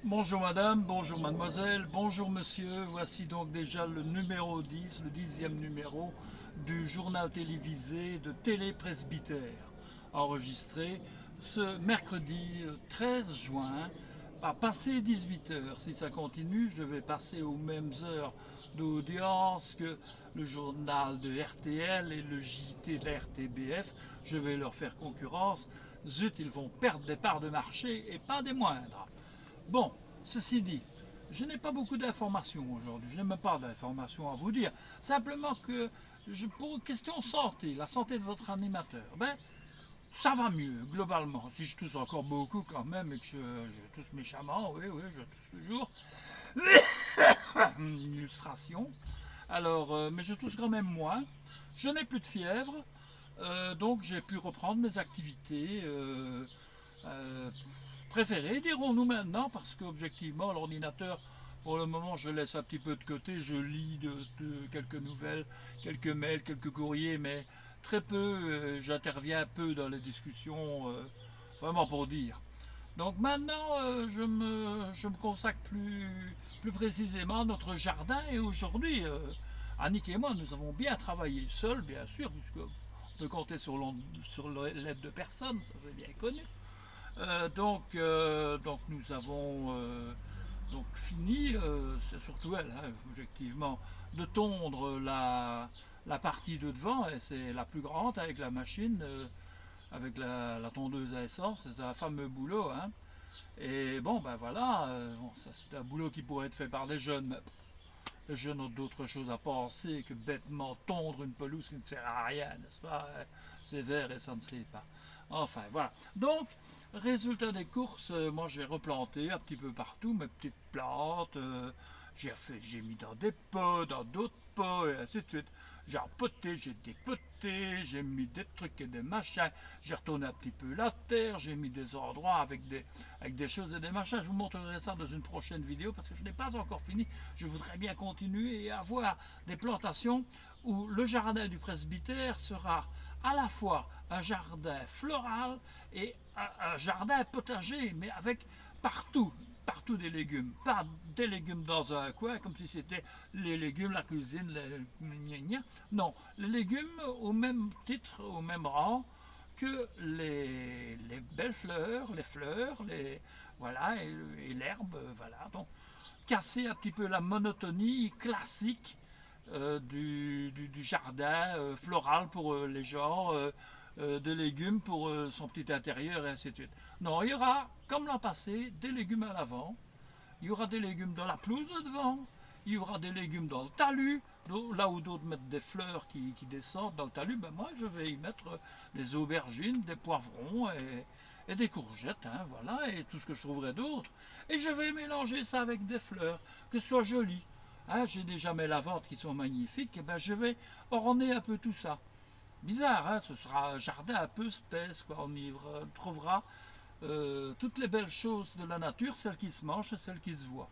Bonjour madame, bonjour mademoiselle, bonjour monsieur. Voici donc déjà le numéro 10, le 10e numéro du journal télévisé de Télé Presbytère, enregistré ce mercredi 13 juin, à passer 18 heures. Si ça continue, je vais passer aux mêmes heures d'audience que le journal de RTL et le JT de la RTBF. Je vais leur faire concurrence. Zut, ils vont perdre des parts de marché et pas des moindres. Bon, ceci dit, je n'ai pas beaucoup d'informations aujourd'hui. Je n'ai même pas d'informations à vous dire. Simplement que, pour une question santé, la santé de votre animateur, ben, ça va mieux, globalement. Si je tousse encore beaucoup quand même et que je tousse méchamment, oui, oui, je tousse toujours. Une illustration. Alors, mais je tousse quand même moins. Je n'ai plus de fièvre. Donc j'ai pu reprendre mes activités euh, préférées, dirons-nous maintenant, parce qu'objectivement, l'ordinateur, pour le moment, je laisse un petit peu de côté. Je lis de quelques nouvelles, quelques mails, quelques courriers, mais très peu. J'interviens peu dans les discussions, vraiment pour dire. Donc maintenant, je me consacre plus précisément à notre jardin. Et aujourd'hui, Annick et moi, nous avons bien travaillé seuls, bien sûr, puisque on peut compter sur l'aide de personne, ça c'est bien connu. Donc nous avons donc fini, c'est surtout elle, hein, objectivement, de tondre la partie de devant, et c'est la plus grande avec la machine, avec la tondeuse à essence, c'est un fameux boulot. Hein. Et bon, ben voilà, bon, ça c'est un boulot qui pourrait être fait par les jeunes, mais les jeunes ont d'autres choses à penser que bêtement tondre une pelouse qui ne sert à rien, n'est-ce pas? C'est vert et ça ne sait pas. Enfin, voilà. Donc, résultat des courses, moi j'ai replanté un petit peu partout mes petites plantes. J'ai mis dans des pots, dans d'autres pots, et ainsi de suite. J'ai empoté, j'ai dépoté, j'ai mis des trucs et des machins. J'ai retourné un petit peu la terre, j'ai mis des endroits avec des choses et des machins. Je vous montrerai ça dans une prochaine vidéo parce que je n'ai pas encore fini. Je voudrais bien continuer et avoir des plantations où le jardin du presbytère sera à la fois un jardin floral et un jardin potager, mais avec partout des légumes. Pas des légumes dans un coin, comme si c'était les légumes, la cuisine, non, les légumes au même titre, au même rang que les belles fleurs, voilà, et l'herbe, voilà. Donc, casser un petit peu la monotonie classique du jardin floral pour les gens, de légumes pour son petit intérieur et ainsi de suite. Non, il y aura, comme l'an passé, des légumes à l'avant, il y aura des légumes dans la pelouse de devant, il y aura des légumes dans le talus, là où d'autres mettent des fleurs qui descendent dans le talus, ben moi je vais y mettre des aubergines, des poivrons et des courgettes, hein, voilà, et tout ce que je trouverai d'autre. Et je vais mélanger ça avec des fleurs, que ce soit joli. Hein, j'ai déjà mes lavantes qui sont magnifiques, et ben je vais orner un peu tout ça. Bizarre, hein, ce sera un jardin un peu space, quoi. On y trouvera toutes les belles choses de la nature, celles qui se mangent et celles qui se voient.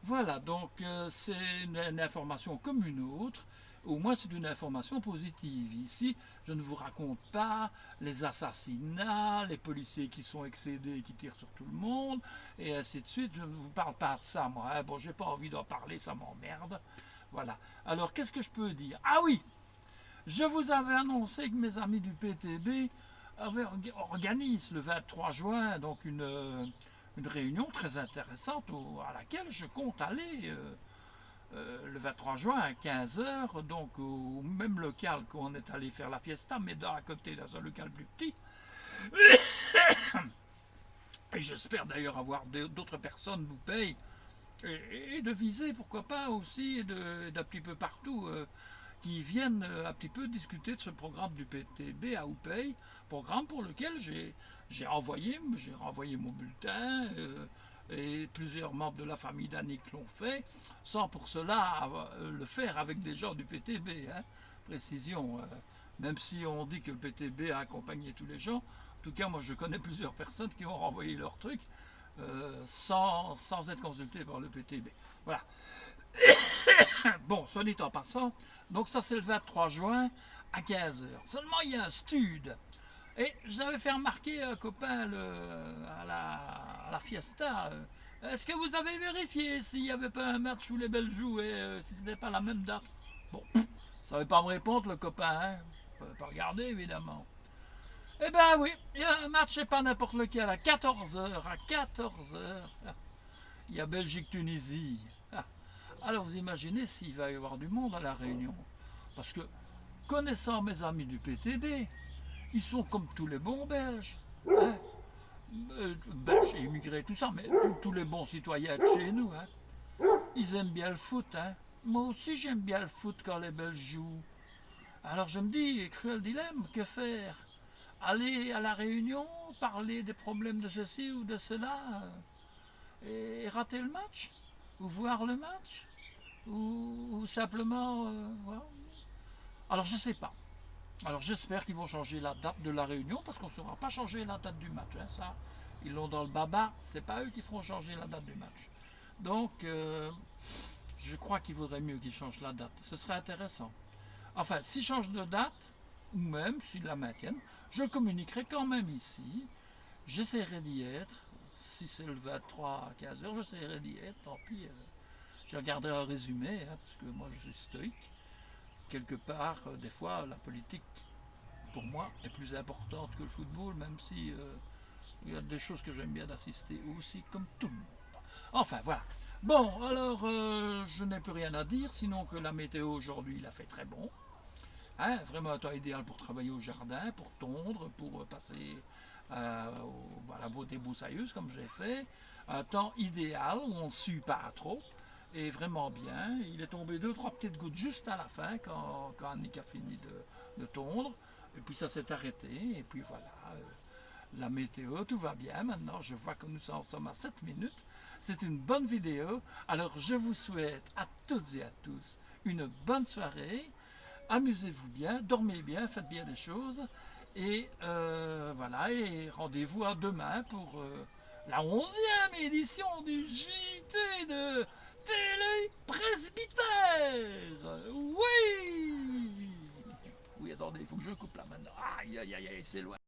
Voilà, donc c'est une information comme une autre. Au moins, c'est une information positive. Ici, je ne vous raconte pas les assassinats, les policiers qui sont excédés et qui tirent sur tout le monde, et ainsi de suite. Je ne vous parle pas de ça, moi. Hein. Bon, j'ai pas envie d'en parler, ça m'emmerde. Voilà. Alors, qu'est-ce que je peux dire? Ah oui, je vous avais annoncé que mes amis du PTB organisent le 23 juin donc une réunion très intéressante à laquelle je compte aller le 23 juin à 15 heures, donc au même local qu'on est allé faire la fiesta, mais à côté dans un local plus petit. Et j'espère d'ailleurs avoir d'autres personnes nous payent et de viser, pourquoi pas aussi, d'un petit peu partout, qui viennent un petit peu discuter de ce programme du PTB à Oupey, programme pour lequel j'ai renvoyé mon bulletin, et plusieurs membres de la famille d'Annick l'ont fait, sans pour cela le faire avec des gens du PTB, hein, précision, même si on dit que le PTB a accompagné tous les gens, en tout cas moi je connais plusieurs personnes qui ont renvoyé leur truc sans être consultés par le PTB. Voilà. Bon, soit dit en passant, donc ça c'est le 23 juin à 15 heures. Seulement il y a un stud Et j'avais fait remarquer un copain à la fiesta. Est-ce que vous avez vérifié s'il n'y avait pas un match où les Belges jouaient, si ce n'était pas la même date? Bon, ça savait pas me répondre le copain, hein. On pas regarder évidemment. Eh ben oui, il y a un match et pas n'importe lequel à 14 heures. À 14 heures, il y a Belgique-Tunisie. Alors vous imaginez s'il va y avoir du monde à la Réunion. Parce que connaissant mes amis du PTB, ils sont comme tous les bons Belges. Hein, Belges et immigrés, tout ça, mais tous les bons citoyens de chez nous. Hein. Ils aiment bien le foot. Hein. Moi aussi j'aime bien le foot quand les Belges jouent. Alors je me dis, cruel dilemme, que faire? Aller à la Réunion, parler des problèmes de ceci ou de cela, et rater le match? Ou voir le match? Ou simplement... voilà. Alors je sais pas. Alors j'espère qu'ils vont changer la date de la réunion parce qu'on ne saura pas changer la date du match. Hein, ça, ils l'ont dans le baba, c'est pas eux qui feront changer la date du match. Donc je crois qu'il vaudrait mieux qu'ils changent la date. Ce serait intéressant. Enfin, s'ils changent de date, ou même s'ils la maintiennent, je communiquerai quand même ici. J'essaierai d'y être. Si c'est le 23 à 15 h, j'essaierai d'y être. Tant pis, je regarderai un résumé, hein, parce que moi je suis stoïque. Quelque part, des fois, la politique, pour moi, est plus importante que le football, même si il y a des choses que j'aime bien d'assister aussi, comme tout le monde. Enfin, voilà. Bon, alors, je n'ai plus rien à dire, sinon que la météo aujourd'hui, il a fait très bon. Hein, vraiment un temps idéal pour travailler au jardin, pour tondre, pour passer à la beauté broussailleuse, comme j'ai fait. Un temps idéal où on ne sue pas trop. Et vraiment bien. Il est tombé 2-3 petites gouttes juste à la fin quand Annick a fini de tondre. Et puis ça s'est arrêté. Et puis voilà, la météo, tout va bien. Maintenant, je vois que nous en sommes à 7 minutes. C'est une bonne vidéo. Alors, je vous souhaite à toutes et à tous une bonne soirée. Amusez-vous bien, dormez bien, faites bien des choses. Et voilà, et rendez-vous à demain pour la 11e édition du JT de Télé Presbytère. Oui. Oui, attendez, il faut que je coupe là maintenant. Aïe, aïe, aïe, c'est loin.